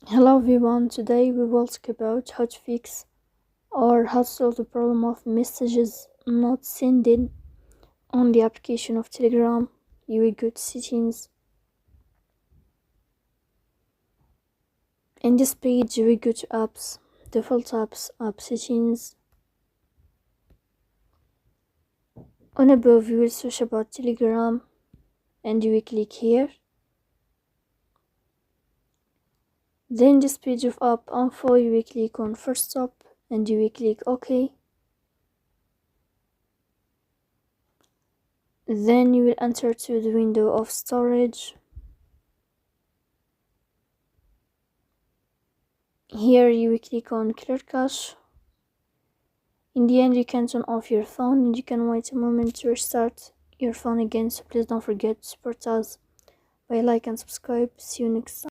Hello everyone, today we will talk about how to fix or how to solve the problem of messages not sending on the application of Telegram. You will go to settings. In this page you will go to apps, default apps, app settings. On above you will search about Telegram and you will click here. Then this page of app info you will click on first stop and you will click OK. Then you will enter to the window of storage. Here you will click on clear cache. In the end you can turn off your phone and you can wait a moment to restart your phone again, so please don't forget to support us by like and subscribe. See you next time.